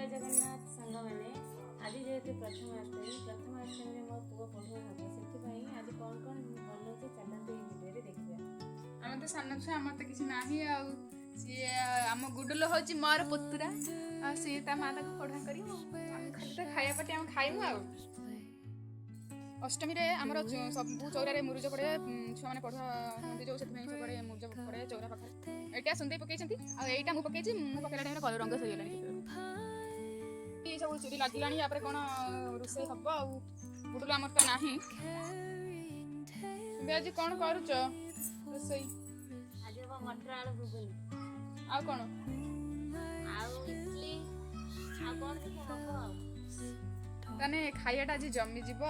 जगन्नाथ सांग मैंने आज जेहेतु प्रथमाष्टमी मो पुओ पढ़ुआ हम से आज कौन कौन बनाऊे चलते भिडियो देखा। आम तो सान छुआ आम तो किसी ना सी आम गुडुल हूँ मोर पुतुरा सी माँ तक पढ़ा कर खाली तो खाया पटे आम खाइमु आ अष्टमी आमर सब चौरारे मुरुज पड़े छुआ मैंने पढ़ा हमें जो सब मुरुज पड़े चौरा पाखे यहाँ सुंदे पकई आईटा मुझे पकई पकड़ा टाइम कलर रंग सहीगला सब चूरी लगे कौन रोसे हम गुडुल आमर तो ना आज कौन करुच रोसई आज मटर आलू घुगुनी आ कौन इडली आ कौन ताने खाइटा आज जमी जीव आ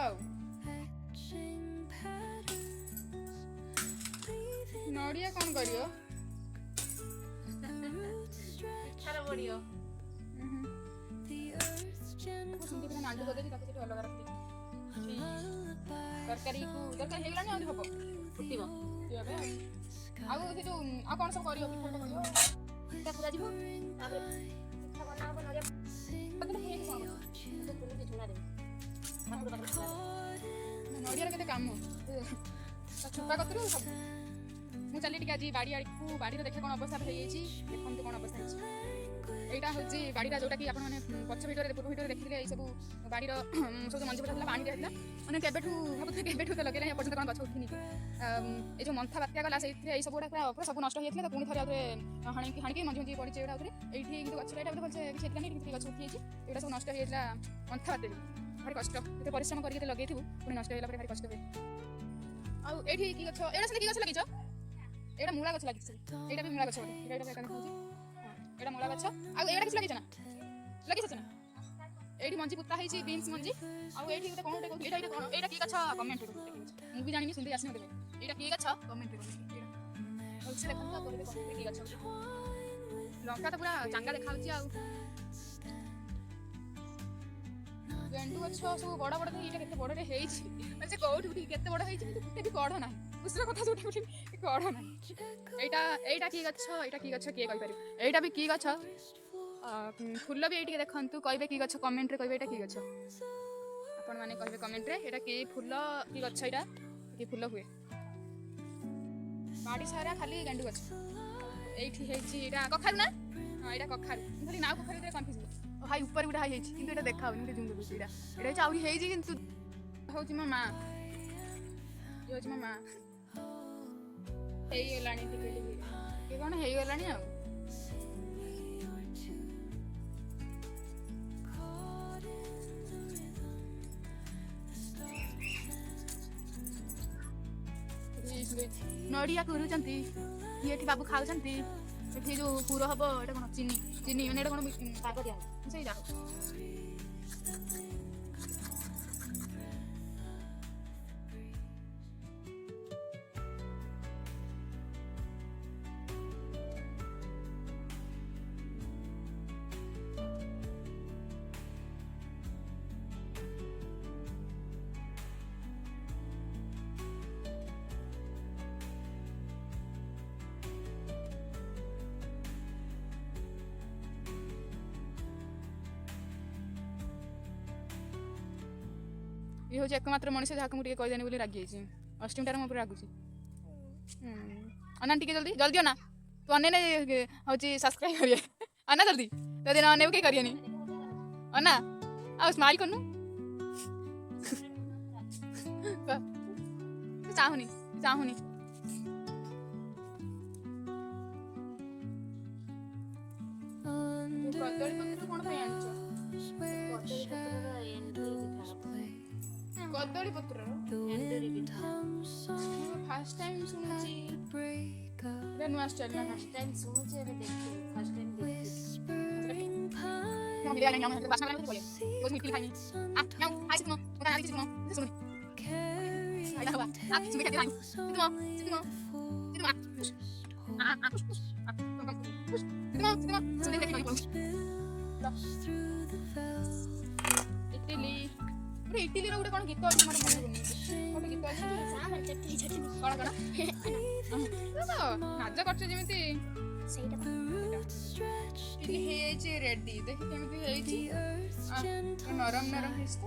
नड़िया कौन करियो पिठार बड़ियो नांडू बदली अलग रखी तरकारी तरकारी हो गलानी हम फुटब जो आ कौन सब करियो पिठा पूरा जीव पिठा बना नड़िया के काम छुपा कतरू सब मुझे चली आज बाड़ी आड़ को बाड़ी देखे कौन अवस्था देखते कौन अवस्था यहाँ हूँ बाड़ी जोटा कि आपने पक्ष भिडियो पूर्व भिडियो देखते ये सब बाड़ी सब मंजी पड़ा पानी दिया मैंने केबेठू भावुँ केबेठू तो लगे पर्यटन कौन गछ उठनी ये जो मंथा बात्या गला से सब गुड़ा पूरा सब नष्ट होता तो पुणी थे हाणी हाणी मंजी मंजी पड़ी ये गचर यहाँ भलसे किसी गछ उठी ये सब नष्ट होता मंथा बात्या भारी कष्ट ये परिश्रम करके लगे पुणी नष्ट होगा भारी कष्ट हुए आई कि गछ एटा कि गछ लगे एटा मूला गछ लगे यहाँ भी मूला गछ एटा मूला गछ आटा किसी लगे लगे ये मंजी पुता है बीन्स मंजी आठ कौन यहाँ कि गछ कमेंट मुझे जानी सुंदर आसने देवे यहाँ कि गछ कमेंट भलसे देखते लंका तो पूरा चांगा देखा गेंडु गछ सब बड़ बड़ ये बड़े से कौट केते बड़ होते भी कढ़ ना दूसरा कथा जो कढ़ ना यहाँ कि गछ यहाँ कि गछ किए कहीपर यहाँ भी कि गछ फूल भी ये देखु कहे कि गछ कमेंट कहे यहाँ कि गछ आपण मैंने कहे कमेंट यहाँ कि फूल कि गछ यहाँ कि फूल हुए बाड़ी सारा खाली गेंडु गछ ये कखारु ना हाँ यहाँ कखारु खाली ना कखारु कन्फ्यूज हाई ऊपर गुड़ा हाई कि देखा जूम देखुची यहाँ आहरी कि हूँ मो माँ ये हूँ मो माँ हो कौन हो गला नड़िया करुँच ये बाबू खाऊँ ये जो पूर हम ये कौन चीनी चीनी मैंने कौन पाग दिया से ये हूँ एकमात्र मनीष जहाँ मुझे कहीदेनी बोली रागी अष्टमी टार मुझे रागुची अना टे जल्दी जल्दी अना तू अने हूँ सब्सक्राइब करिए अना जल्दी जल्दी ना अनेब कहीं करिए अना आ स्माइल करनु चाहूनी चाहूनी कदली पत्र कौन कदली पत्र फर्स्ट टाइम सुनुची नुआ स्टाइल ना फर्स्ट टाइम सुनुचे फर्स्ट टाइम बिरयानी हम बासना वाला बोले बस मिट्टी खानी आ मैं आई सिकनो मैं आई सिकनो सुन आइला हुआ आ सुन के खानी सिकनो सिकनो सिकनो आ सिकनो सुन के खानी इटली अरे इटली रो गुटे कोन गीत अछि मते मन कोन गीत अछि सामर चटनी चटनी कोन कोन नाच करछ जेमिति ଇଟିଲି ହେଇଯାଇଛି ରେଡି। ଦେଖି କେମିତି ହେଇଛି ନରମ ନରମ ହେଇଛି ତ।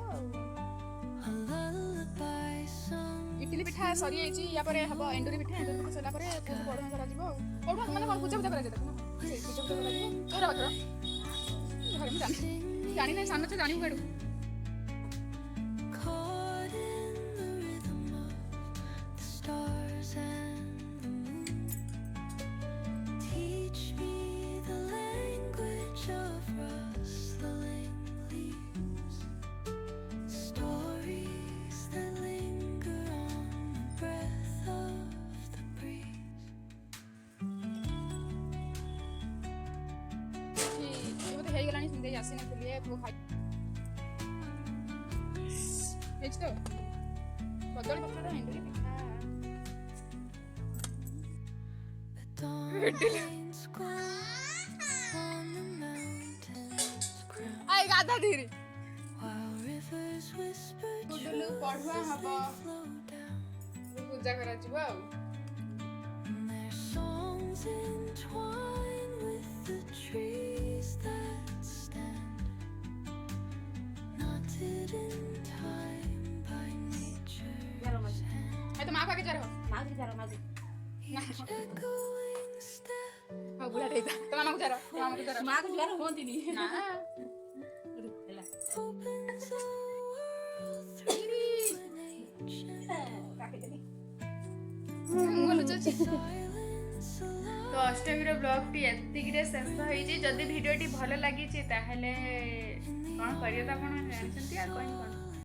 ଇଟିଲି ପିଠା ସରିଯାଇଛି। ୟା ପରେ ହବ ଏଣ୍ଡୁରି ପିଠା। ଏଣ୍ଡୁରି ପିଠା ସରିଲା ପରେ ପୁଅକୁ ପଢୁଆ କରାଯିବ। ଆଉ ପଢୁଆ ମାନେ କଣ ପୂଜା କରାଯିବ ତାକୁ ସେଇ ପୂଜା କରାଯିବ। ତୋର ଘରେ ମୁଁ ଜାଣି ନାହିଁ ସାନ ଛୁଆ ଜାଣିବୁ କେଡ଼ୁ। ହେଇଗଲାଣି ସିନ୍ଦେଇ ଆସିନଥିଲି ପୁଅ ଖାଇ ହେଇଛି ତ କଦଳୀ ପତ୍ରର ଏଣ୍ଡୁରି ପିଠା। ଆଇ ଗାଧା ଧୀରେ ଗୁଡୁଲୁ ପଢୁଆ ହବ ପୂଜା କରାଯିବ ଆଉ। तो माँ का क्या रहो हाँ बुला रही था तो मामा को जा रहा मामा को जा रहा माँ को ज्वार होती नहीं ना तो अष्टमी ब्लॉग टी एतिके शेष होती। जदि भिडियोटी भल लगी कौन करिए तो आप जानते कहीं